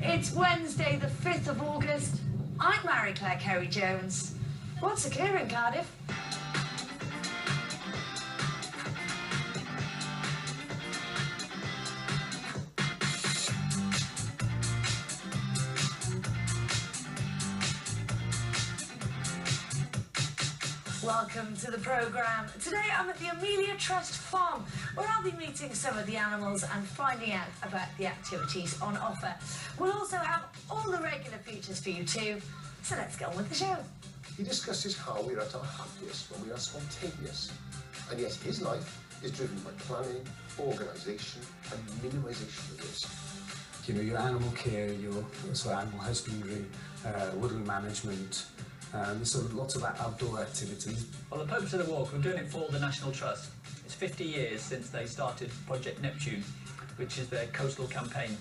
It's Wednesday, the 5th of August. I'm Mary-Claire Carey-Jones. What's occurring, Cardiff? Welcome to the programme. Today I'm at the AmeliaTrustFarm, where I'll be meeting some of the animals and finding out about the activities on offer. We'll also have all the regular features for you too, so let's get on with the show. He discusses how we're at our happiest when we are spontaneous, and yet his life is driven by planning, organisation and minimisation of risk. You know, your animal care, your animal husbandry, woodland management, so lots of outdoor activities. Well, the purpose of the walk, we're doing it for the National Trust. It's 50 years since they started Project Neptune, which is their coastal campaign.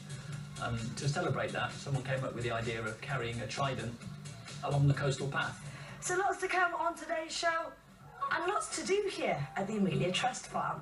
To celebrate that, someone came up with the idea of carrying a trident along the coastal path. So lots to come on today's show, and lots to do here at the AmeliaTrustFarm.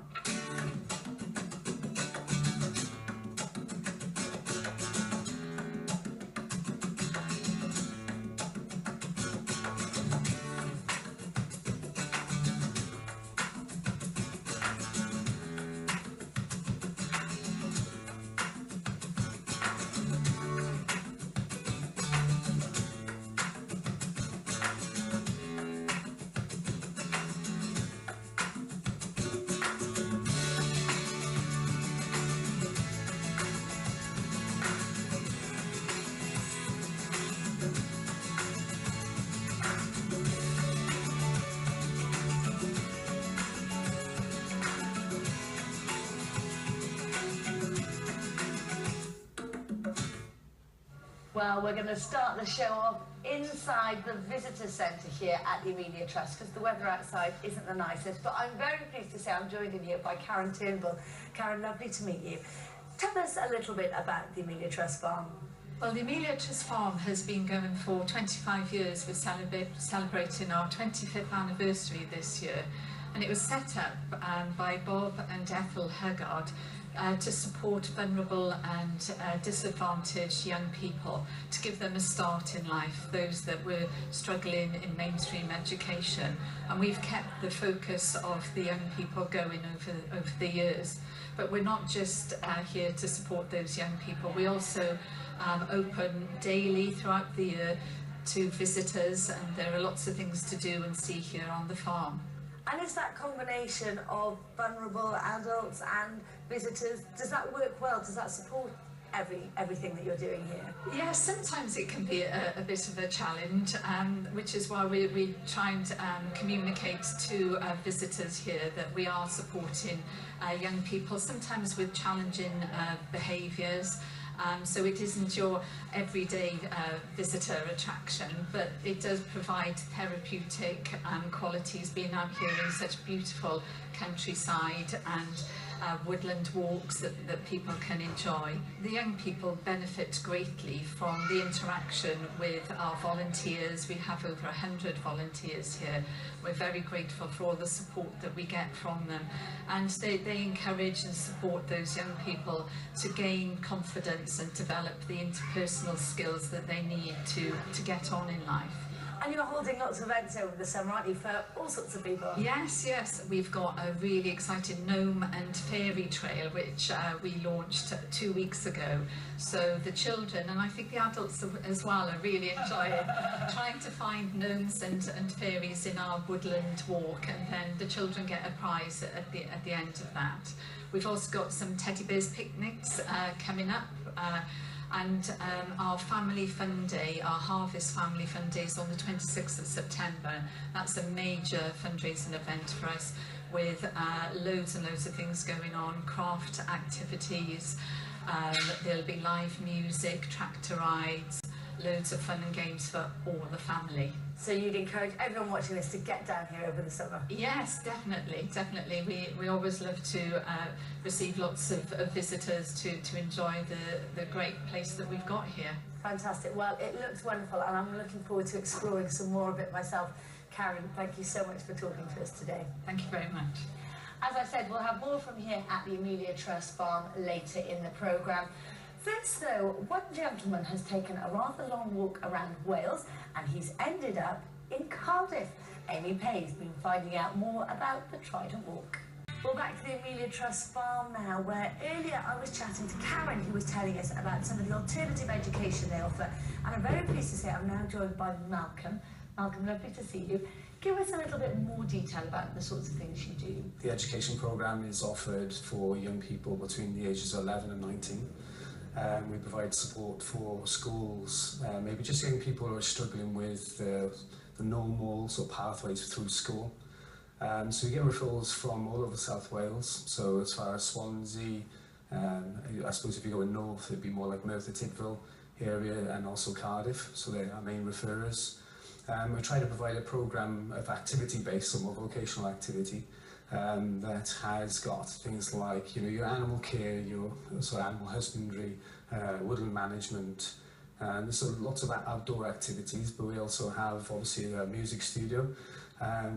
Well, we're going to start the show off inside the visitor centre here at the Amelia Trust, because the weather outside isn't the nicest, but I'm very pleased to say I'm joined in here by Karen Turnbull. Karen, lovely to meet you. Tell us a little bit about the AmeliaTrustFarm. Well, the AmeliaTrustFarm has been going for 25 years. We're celebrating our 25th anniversary this year, and it was set up by Bob and Ethel Haggard to support vulnerable and disadvantaged young people, to give them a start in life, those that were struggling in mainstream education. And we've kept the focus of the young people going over the years. But we're not just here to support those young people. We also open daily throughout the year to visitors, and there are lots of things to do and see here on the farm. And is that combination of vulnerable adults and visitors, does that work well? Does that support everything that you're doing here? Yes, sometimes it can be a bit of a challenge, which is why we try and communicate to visitors here that we are supporting young people, sometimes with challenging behaviours. So it isn't your everyday visitor attraction, but it does provide therapeutic qualities, being out here in such beautiful countryside and woodland walks that people can enjoy. The young people benefit greatly from the interaction with our volunteers. We have over 100 volunteers here. We're very grateful for all the support that we get from them, and they encourage and support those young people to gain confidence and develop the interpersonal skills that they need to get on in life. And you're holding lots of events over the summer, aren't you, for all sorts of people? Yes, yes. We've got a really exciting gnome and fairy trail, which we launched 2 weeks ago. So the children, and I think the adults as well, are really enjoying trying to find gnomes and fairies in our woodland walk, and then the children get a prize at the end of that. We've also got some teddy bears picnics coming up. And our family fun day, our harvest family fun day, is on the 26th of September. That's a major fundraising event for us, with loads and loads of things going on, craft activities, there'll be live music, tractor rides, loads of fun and games for all the family. So you'd encourage everyone watching this to get down here over the summer? Yes, definitely, definitely. We always love to receive lots of visitors to enjoy the great place that we've got here. Fantastic. Well, it looks wonderful, and I'm looking forward to exploring some more of it myself. Karen, thank you so much for talking to us today. Thank you very much. As I said, we'll have more from here at the AmeliaTrustFarm later in the programme. This, though, one gentleman has taken a rather long walk around Wales and he's ended up in Cardiff. Amy Pay's been finding out more about the Trident Walk. We're back to the Amelia Trust Farm now, where earlier I was chatting to Karen, who was telling us about some of the alternative education they offer. And I'm very pleased to say I'm now joined by Malcolm. Malcolm, lovely to see you. Give us a little bit more detail about the sorts of things you do. The education programme is offered for young people between the ages of 11 and 19. We provide support for schools, maybe just young people who are struggling with the normal sort of pathways through school. So we get referrals from all over South Wales, so as far as Swansea, I suppose if you go in north it'd be more like Merthyr Tydfil area and also Cardiff, so they're our main referrers. We try to provide a programme of activity-based, some more vocational activity, that has got things like, your animal care, your sort of animal husbandry, woodland management, and there's lots of outdoor activities, but we also have obviously a music studio,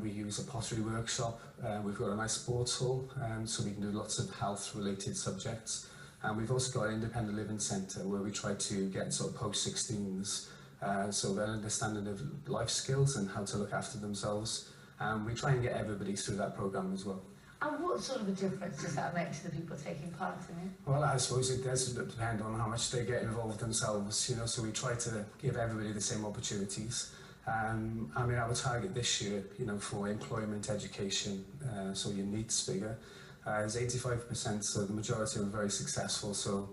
we use a pottery workshop, we've got a nice sports hall, so we can do lots of health-related subjects, and we've also got an independent living centre where we try to get sort of post-16s, so they're understanding of life skills and how to look after themselves. We try and get everybody through that programme as well. And what sort of a difference does that make to the people taking part in it? Well, I suppose it does depend on how much they get involved themselves, so we try to give everybody the same opportunities. I mean, our target this year, for employment, education, so your needs figure, is 85%, so the majority are very successful. So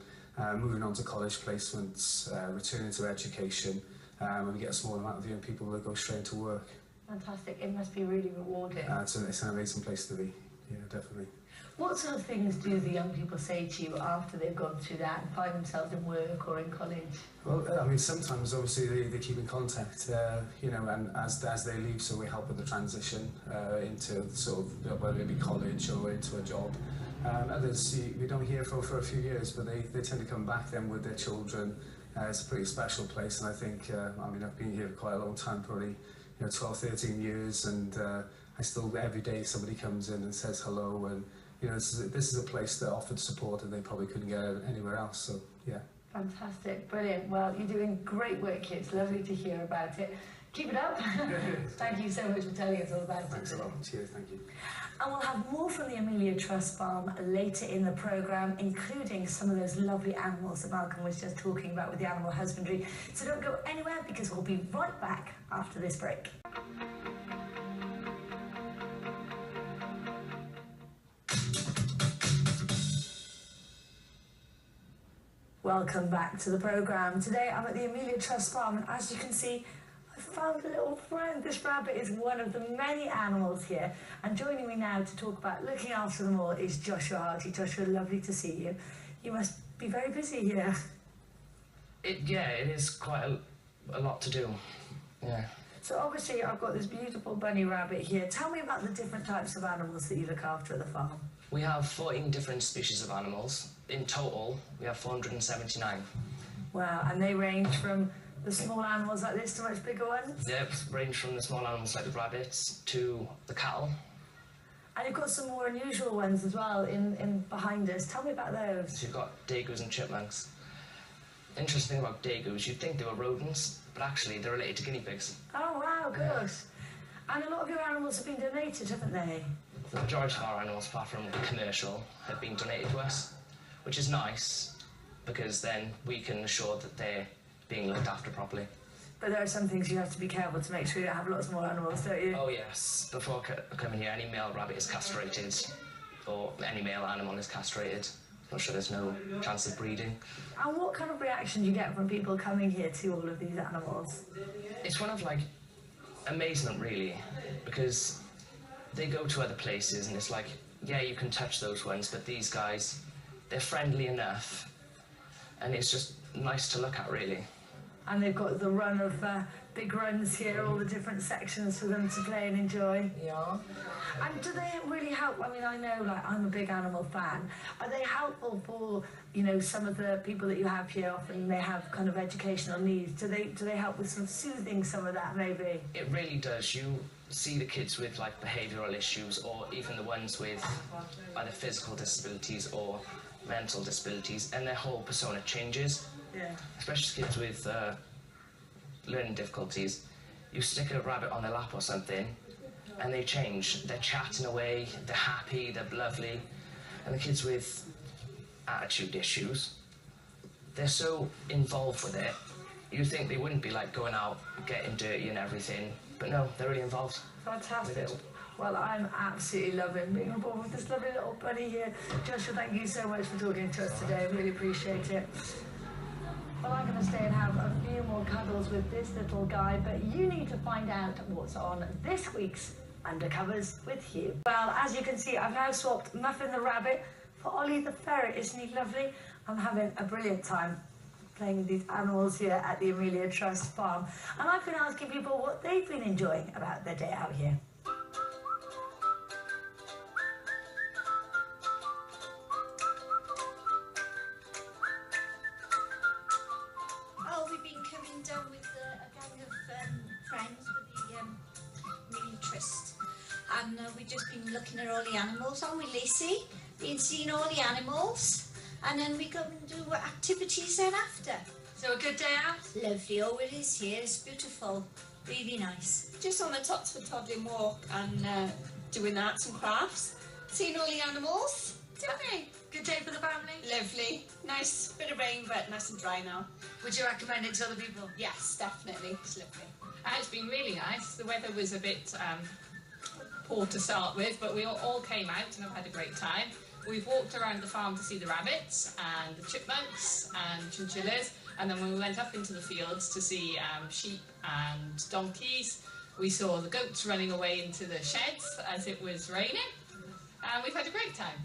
moving on to college placements, returning to education, and we get a small amount of young people that go straight to work. Fantastic. It must be really rewarding. It's an amazing place to be, yeah, definitely. What sort of things do the young people say to you after they've gone through that and find themselves in work or in college? Well, I mean, sometimes obviously they keep in contact, and as they leave, so we help with the transition into sort of, whether it be college or into a job. Others we don't hear for a few years, but they tend to come back then with their children. It's a pretty special place, and I think, I mean, I've been here for quite a long time, probably 12, 13 years, and I still, every day somebody comes in and says hello, and this is a place that offered support that they probably couldn't get anywhere else, so yeah. Fantastic, brilliant. Well, you're doing great work here. It's lovely to hear about it. Keep it up. Thank you so much for telling us all about it. Thanks a lot. Cheers, thank you. And we'll have more from the Amelia Trust Farm later in the programme, including some of those lovely animals that Malcolm was just talking about with the animal husbandry. So don't go anywhere, because we'll be right back after this break. Welcome back to the programme. Today I'm at the Amelia Trust Farm, and as you can see, I found a little friend. This rabbit is one of the many animals here, and joining me now to talk about looking after them all is Joshua Hardy. Joshua, lovely to see you. You must be very busy here. Yeah, it is quite a lot to do. Yeah. So obviously I've got this beautiful bunny rabbit here. Tell me about the different types of animals that you look after at the farm. We have 14 different species of animals. In total, we have 479. Wow, and they range from the small animals like this to much bigger ones? Yep, range from the small animals like the rabbits to the cattle. And you've got some more unusual ones as well in behind us. Tell me about those. So you've got dagoos and chipmunks. Interesting thing about dagoos, you'd think they were rodents, but actually they're related to guinea pigs. Oh wow, good. Yeah. And a lot of your animals have been donated, haven't they? The majority of our animals, apart from commercial, have been donated to us, which is nice, because then we can assure that they're being looked after properly. But there are some things you have to be careful to make sure you don't have lots more animals, don't you? Oh yes, before coming here, any male rabbit is castrated, or any male animal is castrated. I'm sure there's no chance of breeding. And what kind of reaction do you get from people coming here to all of these animals? It's one of like amazement really, because they go to other places and it's like, yeah, you can touch those ones, but these guys, they're friendly enough, and it's just nice to look at really. And they've got the run of big runs here, all the different sections for them to play and enjoy. Yeah. And do they really help? I mean, I know, like, I'm a big animal fan. Are they helpful for, some of the people that you have here? Often they have kind of educational needs. Do they help with sort of soothing some of that, maybe? It really does. You see the kids with, like, behavioural issues, or even the ones with either physical disabilities or mental disabilities, and their whole persona changes. Yeah. Especially kids with learning difficulties. You stick a rabbit on their lap or something, and they change. They're chatting away, they're happy, they're lovely. And the kids with attitude issues, they're so involved with it. You'd think they wouldn't be like going out, getting dirty and everything, but no, they're really involved. Fantastic. Well, I'm absolutely loving being on board with this lovely little bunny here. Joshua, thank you so much for talking to us today. I really appreciate it. Well, I'm going to stay and have a few more cuddles with this little guy, but you need to find out what's on this week's Undercovers with Hugh. Well, as you can see, I've now swapped Muffin the rabbit for Ollie the ferret. Isn't he lovely? I'm having a brilliant time playing with these animals here at the Amelia Trust Farm. And I've been asking people what they've been enjoying about their day out here. Oh, we've been coming down with a gang of friends with the Amelia Trust. And we've just been looking at all the animals, aren't we, Lacey? Been seeing all the animals. And then we go and do activities then after. So a good day out? Lovely. Oh, it is here. It's beautiful. Really nice. Just on the Toxford toddling walk and doing arts and crafts. Seeing all the animals. Didn't we? Good day for the family? Lovely. Nice bit of rain, but nice and dry now. Would you recommend it to other people? Yes, definitely. It's lovely. It's been really nice. The weather was a bit poor to start with, but we all came out and have had a great time. We've walked around the farm to see the rabbits and the chipmunks and chinchillas, and then when we went up into the fields to see sheep and donkeys, we saw the goats running away into the sheds as it was raining, and we've had a great time.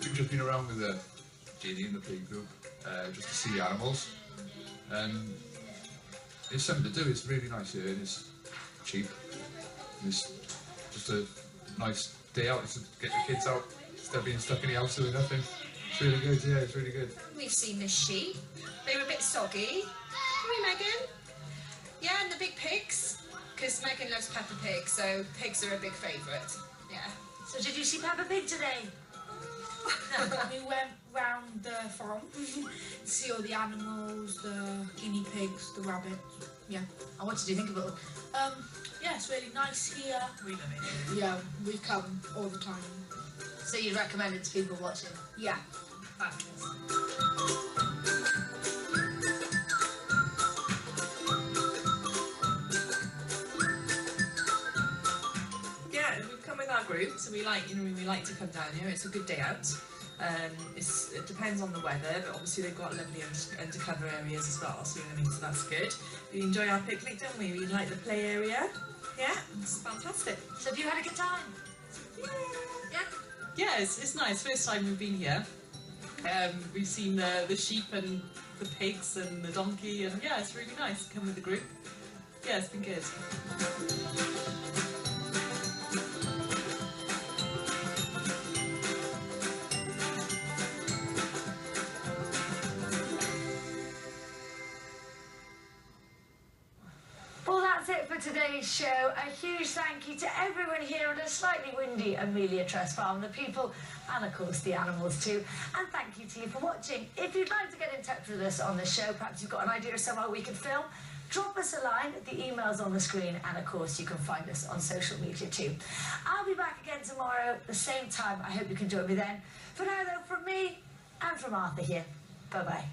We've just been around with Ginny and the pig group just to see the animals. It's something to do. It's really nice here and it's cheap. And it's just a nice day out to get the kids out instead of being stuck in the house doing nothing. It's really good, yeah, it's really good. We've seen the sheep. They were a bit soggy. Didn't we, Megan? Yeah, and the big pigs. Because Megan loves Peppa Pig, so pigs are a big favourite. Yeah. So did you see Peppa Pig today? We went round the farm to see all the animals, the guinea pigs, the rabbits. Yeah. And what did you think of it all? Yeah, it's really nice here. We love it. Yeah, we come all the time. So you'd recommend it to people watching? Yeah. Fabulous. Yeah, we've come with our group, so we like to come down here. It's a good day out. It depends on the weather, but obviously they've got lovely undercover areas as well, so you know what I mean, so that's good. We enjoy our picnic, don't we? We like the play area. Yeah, it's fantastic. So have you had a good time? Yeah. Yeah, it's nice. First time we've been here. We've seen the sheep and the pigs and the donkey, and yeah, it's really nice to come with the group. Yeah, it's been good. That's it for today's show. A huge thank you to everyone here at a slightly windy Amelia Trust Farm, the people and of course the animals too. And thank you to you for watching. If you'd like to get in touch with us on the show, perhaps you've got an idea of somewhere we could film, drop us a line. The email's on the screen, and of course you can find us on social media too. I'll be back again tomorrow at the same time. I hope you can join me then. For now though, from me and from Arthur here, bye-bye.